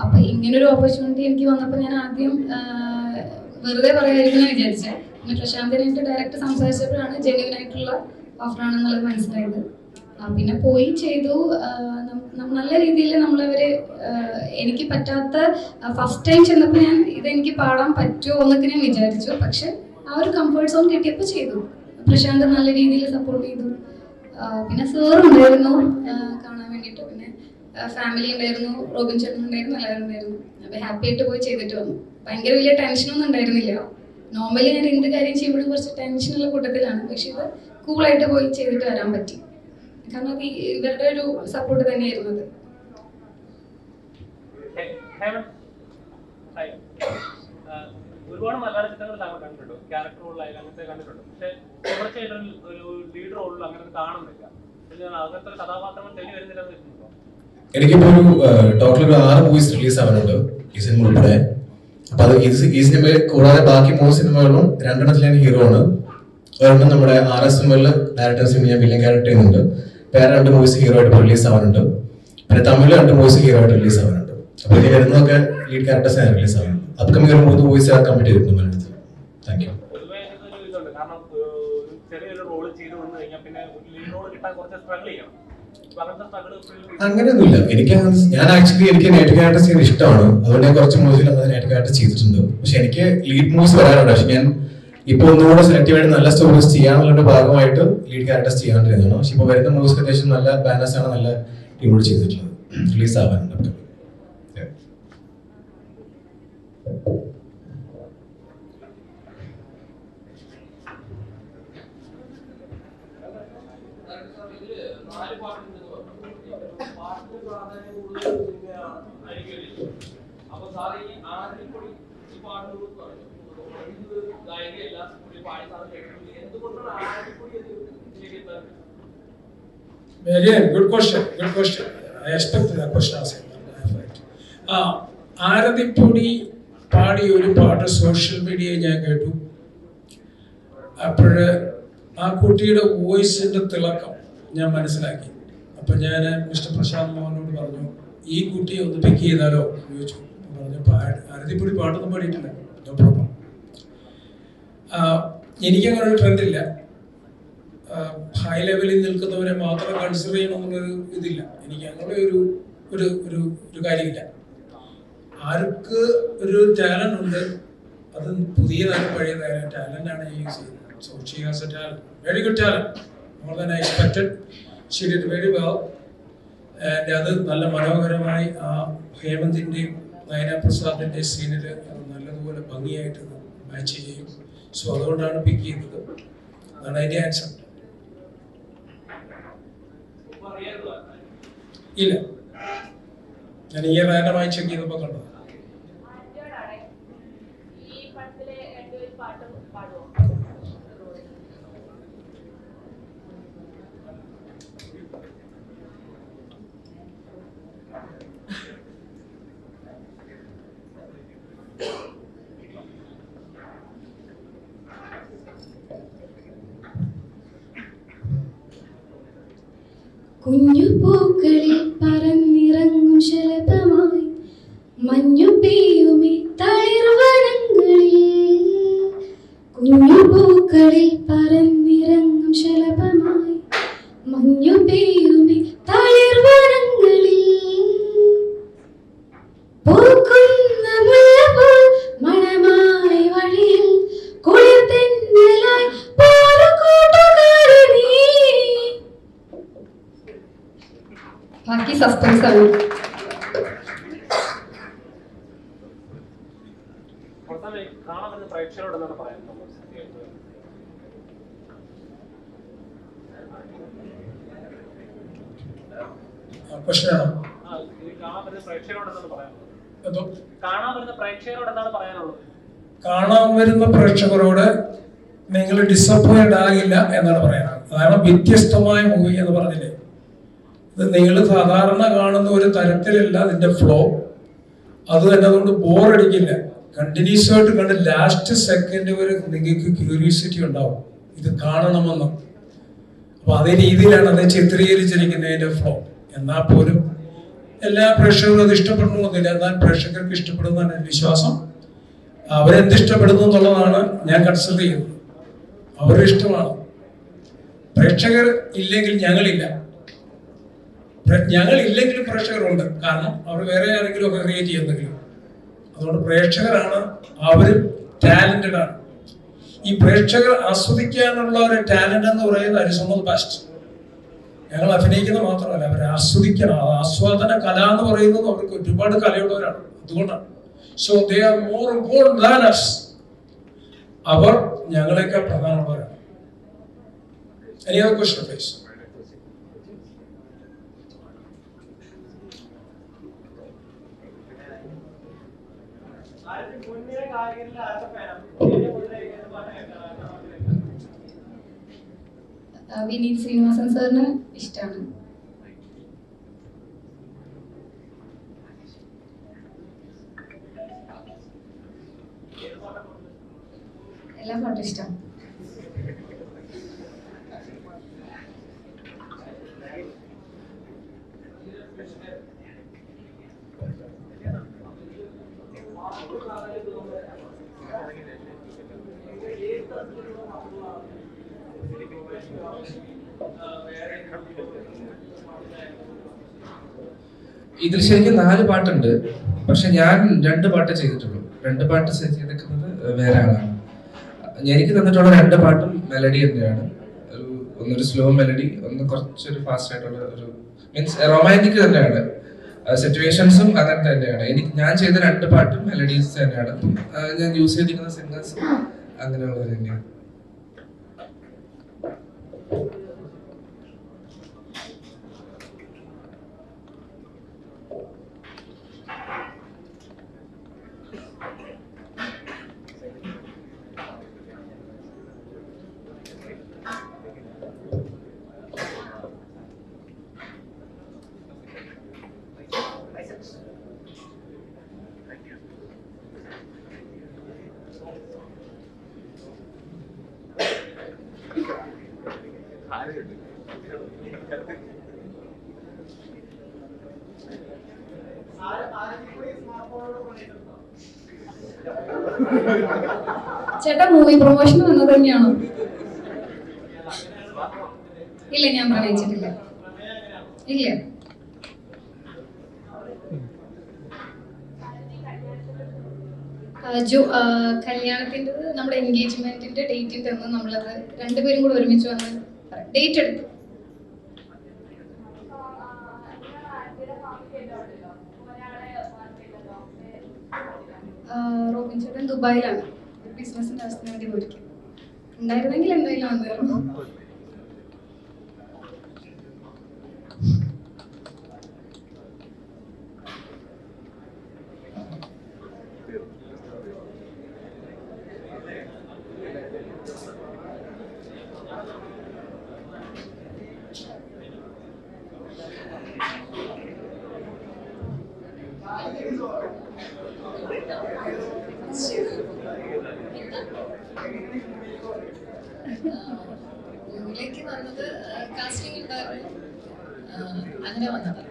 അപ്പൊ ഇങ്ങനൊരു ഓപ്പർച്യൂണിറ്റി എനിക്ക് വന്നപ്പോൾ ഞാൻ ആദ്യം വെറുതെ പറയാതിരിക്കുന്ന വിചാരിച്ചത്. പിന്നെ പ്രശാന്തിനായിട്ട് ഡയറക്റ്റ് സംസാരിച്ചപ്പോഴാണ് ജെന്യൂൻ ആയിട്ടുള്ള ഓഫർ ആണെന്നുള്ളത് മനസ്സിലായത്. പിന്നെ പോയി ചെയ്തു. നല്ല രീതിയിൽ നമ്മളവര് എനിക്ക് പറ്റാത്ത ഫസ്റ്റ് ടൈം ചെന്നപ്പോൾ ഞാൻ ഇതെനിക്ക് പാടാൻ പറ്റുമോ എന്നൊക്കെ ഞാൻ വിചാരിച്ചു. പക്ഷെ ആ ഒരു കംഫർട്ട് സോൺ കിട്ടിയപ്പോൾ ചെയ്തു. പ്രശാന്ത് നല്ല രീതിയിൽ സപ്പോർട്ട് ചെയ്തു. പിന്നെ സാർ ഉണ്ടായിരുന്നു കാണാൻ വേണ്ടിയിട്ട്. പിന്നെ ഫാമിലി ഉണ്ടായിരുന്നു, റോബിൻ ചേട്ടൻ ഉണ്ടായിരുന്നു, എല്ലാവരും ഉണ്ടായിരുന്നു. അപ്പോൾ ഹാപ്പി ആയിട്ട് പോയി ചെയ്തിട്ട് വന്നു. ഭയങ്കര വലിയ ടെൻഷനൊന്നും ഉണ്ടായിരുന്നില്ല. നോർമലി ഞാൻ എന്ത് കാര്യം ചെയ്യുമ്പോഴും കുറച്ച് ടെൻഷനുള്ള കൂട്ടത്തിലാണ്. പക്ഷെ ഇത് കൂളായിട്ട് പോയി ചെയ്തിട്ട് വരാൻ പറ്റി. കാരണം അത് ഇവരുടെ ഒരു സപ്പോർട്ട് തന്നെയായിരുന്നു അത്. ഒരുപാട് മലയാള ചിത്രങ്ങൾ താങ്കൾ കണ്ടിട്ടുണ്ട്, ക്യാരക്ടർ റോളിലായാലും അങ്ങനത്തെ കണ്ടിട്ടുണ്ട്. പക്ഷെ തുടർച്ചയായിട്ട് ഒരു ലീഡ് റോളിൽ അങ്ങനെ കാണുന്നില്ല. അങ്ങനത്തെ ഒരു കഥാപാത്രങ്ങൾ തെളി വരുന്നില്ലെന്ന് വെച്ചിട്ടുണ്ടോ? എനിക്കിപ്പോ ഒരു ടോട്ടൽ ഒരു 6 മൂവീസ് റിലീസ് ആവാനുണ്ട് ഈ സിനിമ ഉൾപ്പെടെ. അപ്പൊ അത് ഈ സിനിമയിൽ കൂടാതെ ബാക്കി 3 സിനിമകളിലും 2 ഞാൻ ഹീറോ ആണ്. ഒരെണ്ണം നമ്മുടെ RS ഡയറക്ടേഴ്സ് ഞാൻ വില്ലൻ ക്യാരക്ടർ ചെയ്യുന്നുണ്ട്. വേറെ 2 മൂവീസ് ഹീറോ ആയിട്ട് റിലീസ് ആവാനുണ്ട്. പിന്നെ തമിഴിൽ 2 മൂവീസ് ഹീറോ ആയിട്ട് റിലീസ് ആവാനുണ്ട്. അപ്പൊ ഇതിൽ വരുന്നതൊക്കെ ലീഡ് ക്യാരക്ടേഴ്സ് റിലീസ് ആവാനുണ്ട്. അപ്കമിങ് ഒരു 3 മൂവീസ് കമ്മിറ്റ് ചെയ്തിട്ടുണ്ട്. Thank you. അങ്ങനെയൊന്നുമില്ല. ഞാൻ നേറ്റീവ് ക്യാരക്ടർ ചെയ്യാൻ ഇഷ്ടമാണ്. അതുകൊണ്ട് ഞാൻ കുറച്ച് മൂവീസിൽ അങ്ങനെ നേറ്റീവ് ക്യാരക്ടർ ചെയ്തിട്ടുണ്ട്. പക്ഷെ എനിക്ക് ലീഡ് മൂവീസ് വരാനുണ്ട്. പക്ഷെ ഞാൻ ഇപ്പൊ ഒന്നുകൂടെ സെലക്റ്റീവ് ആയിട്ട് നല്ല സ്റ്റോറീസ് ചെയ്യാനുള്ള ഭാഗമായിട്ട് ലീഡ് ക്യാരക്ടേഴ്സ് ചെയ്യാണ്ടിരുന്നതാണ്. പക്ഷെ ഇപ്പൊ വരുന്ന മൂവീസ് അത്യാവശ്യം നല്ല ബാലൻസ് ആണ്, നല്ല ടീമോട് ചെയ്തിട്ടുള്ളത്. റിലീസ് ആവാനുണ്ട്. Again, good question. I expected that question. ആരതിപ്പൊടി പാടിയ ഒരു പാട്ട് സോഷ്യൽ മീഡിയയിൽ ഞാൻ കേട്ടു. അപ്പോഴ് ആ കുട്ടിയുടെ വോയിസിന്റെ തിളക്കം ഞാൻ മനസ്സിലാക്കി. അപ്പൊ ഞാൻ മിസ്റ്റർ പ്രശാന്ത് മോഹനോട് പറഞ്ഞു, ഈ കുട്ടിയെ ഒന്ന് പിക്ക് ചെയ്താലോ ചോദിച്ചു. പറഞ്ഞു ആരതിപ്പൊടി പാട്ടൊന്നും പാടിയിട്ടില്ല, നോ പ്രോബ്ലം. എനിക്കങ്ങനെ ഒരു ട്രെൻഡ് ഇല്ല. ഹൈ ലെവലിൽ നിൽക്കുന്നവരെ മാത്രം കൺസിഡർ ചെയ്യണമെന്നുള്ളൊരു ഇതില്ല. എനിക്ക് അങ്ങനെ ഒരു ഒരു ഒരു ഒരു കാര്യമില്ല. ആർക്ക് ഒരു ടാലന്റ് ഉണ്ട്, അത് പുതിയതായാലും പഴയതായാലും ടാലന്റാണ് യൂസ് ചെയ്യുന്നത്. So she has A talent, very good talent, more than I expected. She did very well. And അത് നല്ല മനോഹരമായി ആ ഹേമന്തിൻ്റെയും നയന പ്രസാദിൻ്റെ സീനിൽ അത് നല്ലതുപോലെ ഭംഗിയായിട്ട് മാച്ച് ചെയ്യും. സോ അതുകൊണ്ടാണ് പിക്ക് ചെയ്തത്. അതാണ് അതിൻ്റെ ആൻസർ. ഇല്ല, ഞാൻ ഈ റാൻഡമായി ചെക്ക് ചെയ്തപ്പോൾ കണ്ടത്. കുഞ്ഞു പൂക്കളിൽ പറന്നിറങ്ങും ശലഭമായി മഞ്ഞു പെയ്യുമേ തളിർവനങ്ങളിൽ. കുഞ്ഞു പൂക്കളിൽ പറന്നിറങ്ങും ശലഭമായി മഞ്ഞു പെയ്യുമേ തളിർവനങ്ങളിൽ. പൂക്കുന്ന മുല്ലപ്പൂവ് മണമായി വഴിയിൽ കുളിർ തെന്നലായി പോരു കൂട്ടുകാരി നീ. ബാക്കി സസ്പെൻസ് ആണ്. അവസാനം കാണാൻ വരുന്ന പ്രേക്ഷകരോട് എന്താണ് പറയാൻ പ്രശ്നമാണോ? കാണാൻ വരുന്ന പ്രേക്ഷകരോട് എന്താണ് പറയാൻ എന്തോ കാണാൻ വരുന്ന പ്രേക്ഷകരോട് എന്താണ് പറയാനുള്ളത്? കാണാൻ വരുന്ന പ്രേക്ഷകരോട് നിങ്ങൾ ഡിസപ്പോയിന്റ് ആകില്ല എന്നാണ് പറയാനുള്ളത്. കാരണം വ്യത്യസ്തമായ മൂവി എന്ന് പറഞ്ഞില്ലേ, ഇത് നിങ്ങൾ സാധാരണ കാണുന്ന ഒരു തരത്തിലല്ല ഇതിന്റെ ഫ്ലോ. അത് തന്നെ അതുകൊണ്ട് ബോറടിക്കില്ല. കണ്ടിന്യൂസ് ആയിട്ട് കണ്ട് ലാസ്റ്റ് സെക്കൻഡ് വരെ നിങ്ങൾക്ക് ക്യൂരിയോസിറ്റി ഉണ്ടാവും ഇത് കാണണമെന്ന്. അപ്പൊ അതേ രീതിയിലാണ് അത് ചിത്രീകരിച്ചിരിക്കുന്നതിന്റെ ഫ്ലോ. എന്നാൽ പോലും എല്ലാ പ്രേക്ഷകരും അത് ഇഷ്ടപ്പെടണമെന്നില്ല. എന്നാൽ പ്രേക്ഷകർക്ക് ഇഷ്ടപ്പെടുന്നതാണ് എൻ്റെ വിശ്വാസം. അവരെന്ത് ഇഷ്ടപ്പെടുന്നു എന്നുള്ളതാണ് ഞാൻ കൺസിഡർ ചെയ്യുന്നത്. അവരുടെ ഇഷ്ടമാണ്. പ്രേക്ഷകർ ഇല്ലെങ്കിൽ ഞങ്ങളില്ല, ഞങ്ങളില്ലെങ്കിലും പ്രേക്ഷകരുണ്ട്. കാരണം അവർ വേറെ ആരെങ്കിലും ഒക്കെ ക്രിയേറ്റ് ചെയ്യുന്നെങ്കിലും. അതുകൊണ്ട് പ്രേക്ഷകരാണ്, അവരും ടാലന്റഡ് ആണ്. ഈ പ്രേക്ഷകർ ആസ്വദിക്കാനുള്ള ഒരു ടാലന്റ് എന്ന് പറയുന്നത് അരിസോമൽ പാസ്റ്റ്. ഞങ്ങൾ അഭിനയിക്കുന്നത് മാത്രമല്ല, അവർ ആസ്വദിക്കണം. ആസ്വാദന കല എന്ന് പറയുന്നത് അവർക്ക് ഒരുപാട് കലയുള്ളവരാണ്. അതുകൊണ്ടാണ്. So they are more important than us. അവർ ഞങ്ങളെക്കാൾ പ്രധാനമുള്ളവരാണ്. Any other question, please? Vineeth Sreenivasan സാറിന് ഇഷ്ടമാണ്. എല്ലാ പാട്ടും ഇഷ്ടമാണ്. ഇതിൽ ശരിക്കും 4 പാട്ടുണ്ട്. പക്ഷെ ഞാൻ 2 പാട്ട് ചെയ്തിട്ടുള്ളൂ. 2 പാട്ട് ചെയ്തിരിക്കുന്നത് വേറെ ആളാണ്. എനിക്ക് തന്നിട്ടുള്ള 2 പാട്ടും മെലഡി തന്നെയാണ്. ഒന്നൊരു സ്ലോ മെലഡി, ഒന്ന് കുറച്ചൊരു ഫാസ്റ്റ് ആയിട്ടുള്ള ഒരു മീൻസ് റൊമാൻറ്റിക് തന്നെയാണ്. സിറ്റുവേഷൻസും അങ്ങനെ തന്നെയാണ്. ഞാൻ ചെയ്ത 2 പാട്ടും മെലഡീസ് തന്നെയാണ്. ഞാൻ യൂസ് ചെയ്തിരിക്കുന്ന സിംഗേഴ്സ് അങ്ങനെയുള്ളത് തന്നെയാണ്. ചേട്ടാ മൂവി പ്രൊമോഷൻ വന്നത് തന്നെയാണോ? ഇല്ല, ഞാൻ പ്രണയിച്ചിട്ടില്ല. ഇല്ല. കല്യാണത്തിൻ്റെ നമ്മുടെ എൻഗേജ്മെന്റിന്റെ ഡേറ്റിന്റെ അന്ന് നമ്മളത് 2 പേരും കൂടെ ഒരുമിച്ച് വന്ന് ഡേറ്റ് എടുത്തു. റോബിൻ ചേട്ടൻ ദുബായിലാണ്, ബിസിനസിന്റെ ആവശ്യത്തിന് വേണ്ടി പോയിരിക്കും. ഉണ്ടായിരുന്നെങ്കിൽ എന്തായാലും വന്നിരുന്നു. മൂവിലേക്ക് വന്നത് കാസ്റ്റിംഗ് ഉണ്ടായിരുന്നു. അങ്ങനെ വന്നത്.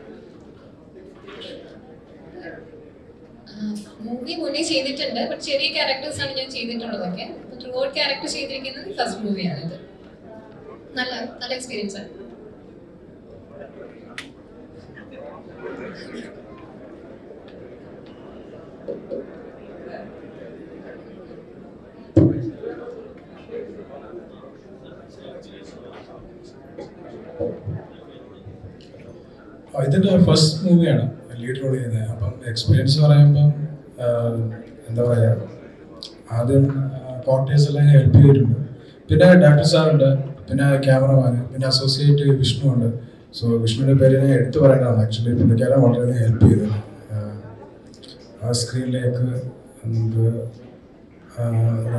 മൂവി മുന്നേ ചെയ്തിട്ടുണ്ട്, ബട്ട് ചെറിയ ക്യാരക്ടേഴ്സ് ആണ് ഞാൻ ചെയ്തിട്ടുള്ളതൊക്കെ. ത്രൂ ഔട്ട് ക്യാരക്ടർ ചെയ്തിരിക്കുന്നത് ഫസ്റ്റ് മൂവിയാണിത്. നല്ല നല്ല എക്സ്പീരിയൻസ് ആണ്. ഇതിൻ്റെ ഫസ്റ്റ് മൂവിയാണ് ലീഡ് റോൾ ചെയ്യുന്നത്. അപ്പം എക്സ്പീരിയൻസ് പറയുമ്പം എന്താ പറയുക, ആദ്യം കോർട്ടേഴ്സ് എല്ലാം ഹെൽപ്പ് ചെയ്തിട്ടുണ്ട്. പിന്നെ ഡയറക്ടർ സാറുണ്ട്, പിന്നെ ക്യാമറമാന്, പിന്നെ അസോസിയേറ്റ് വിഷ്ണു ഉണ്ട്. സോ വിഷ്ണുവിൻ്റെ പേര് ഞാൻ എടുത്തു പറയേണ്ടതാണ്. ആക്ച്വലി പുള്ളിക്കാരൻ വളരെയധികം ഹെൽപ്പ് ചെയ്തത് ആ സ്ക്രീനിലേക്ക് നമുക്ക്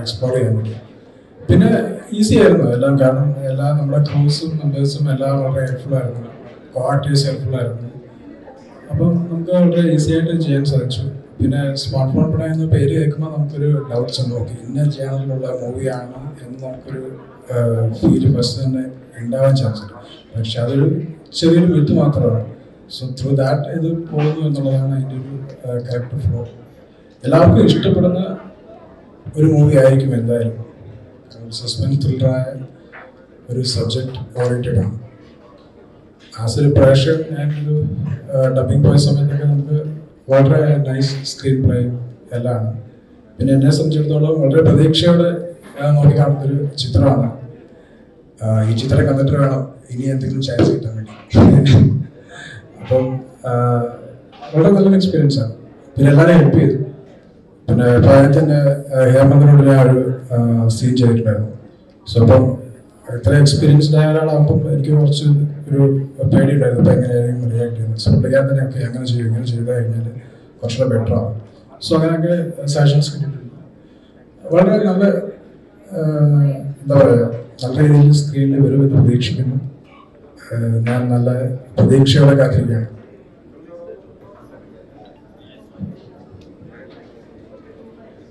എക്സ്പ്ലോർ ചെയ്യാൻ പറ്റും. പിന്നെ ഈസി ആയിരുന്നു എല്ലാം, കാരണം എല്ലാ നമ്മുടെ ക്രൂസും മെമ്പേഴ്സും എല്ലാം വളരെ ഹെൽപ്ഫുൾ ആയിരുന്നു, കോആർട്ടിവേഴ്സ് ഹെൽപ്ഫുൾ ആയിരുന്നു. അപ്പം നമുക്ക് വളരെ ഈസി ആയിട്ട് ചെയ്യാൻ സാധിച്ചു. പിന്നെ സ്മാർട്ട് ഫോൺ പ്രണയം എന്ന പേര് കേൾക്കുമ്പോൾ നമുക്കൊരു ഡൗട്ട്സ് ഉണ്ട്, ഓക്കെ ഇന്ന ജേണലിലുള്ള മൂവിയാണ് എന്ന് നമുക്കൊരു ഫീല് ഫസ്റ്റ് തന്നെ ഉണ്ടാവാൻ ചാൻസ് ഉണ്ട്. പക്ഷെ അതൊരു ചെറിയൊരു മിത്ത് മാത്രമാണ്. സോ ത്രൂ ദാറ്റ് ഇത് പോകുന്നു എന്നുള്ളതാണ് അതിൻ്റെ ഒരു കറക്റ്റ് ഫ്ലോ. എല്ലാവർക്കും ഇഷ്ടപ്പെടുന്ന ഒരു മൂവി ആയിരിക്കും എന്തായാലും. സസ്പെൻസ് ത്രില്ലറായ ഒരു സബ്ജക്റ്റ് ഓറിയൻറ്റഡ് ആണ്. ആസ് ഒരു പ്രേക്ഷകൻ ഞാനൊരു ഡബിങ് പോയ സമയത്തൊക്കെ നമുക്ക് വളരെ നൈസ് സ്ക്രീൻ പ്ലേയും എല്ലാമാണ്. പിന്നെ എന്നെ സംബന്ധിച്ചിടത്തോളം വളരെ പ്രതീക്ഷയോടെ നോക്കി കാണുന്നൊരു ചിത്രമാണ്. ഈ ചിത്രം കണ്ടിട്ട് വേണം ഇനി എന്തെങ്കിലും ചാൻസ് കിട്ടാൻ വേണ്ടി. അപ്പം വളരെ നല്ലൊരു എക്സ്പീരിയൻസ് ആണ്. പിന്നെ എല്ലാവരും ഹെൽപ്പ് ചെയ്തു. പിന്നെ പ്രായത്തിൻ്റെ ഹേമന്തിനോട് ഞാൻ ഒരു സീൻ ചെയ്തിട്ടുണ്ടായിരുന്നു. സോ അപ്പം ഇത്ര എക്സ്പീരിയൻസ്ഡ് ആയ ഒരാളാകുമ്പം എനിക്ക് കുറച്ച് ഒരു പേടിയുണ്ടായിരുന്നു, ഇപ്പം എങ്ങനെയായിരിക്കും റിയാക്ട് ചെയ്യുന്നത്. സോ പുള്ളിക്കാരൻ തന്നെ ഒക്കെ അങ്ങനെ ചെയ്യും, ഇങ്ങനെ ചെയ്ത് കഴിഞ്ഞാൽ കുറച്ചുകൂടെ ബെറ്റർ ആവും. സോ അങ്ങനെയൊക്കെ സജഷൻസ് കിട്ടിയിട്ടുണ്ട്. വളരെ നല്ല എന്താ പറയുക, നല്ല രീതിയിൽ സ്ക്രീനിൽ വരുമെന്ന് പ്രതീക്ഷിക്കുന്നു. ഞാൻ നല്ല പ്രതീക്ഷയോടെ കാത്തിരിക്കുകയാണ്.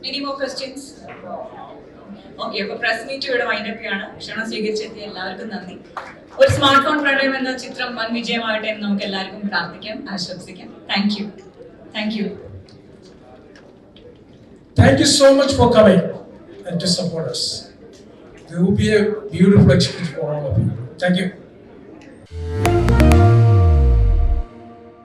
Any more questions? ഓക്കെ, അപ്പൊ പ്രസ് മീറ്റ് ഇവിടെ വൈൻഡപ്പ് ചെയ്യാണ്. ക്ഷണം സ്വീകരിച്ചെത്തിയ എല്ലാവർക്കും നന്ദി. ഒരു സ്മാർട്ട് ഫോൺ പ്രണയം എന്ന ചിത്രം വൻ വിജയമാകട്ടെ എന്ന് നമുക്ക് എല്ലാവർക്കും പ്രാർത്ഥിക്കാം, ആശംസിക്കാം. Thank you. Thank you. Thank you so much for coming and to support us. It will be a beautiful experience for all of you. Thank you.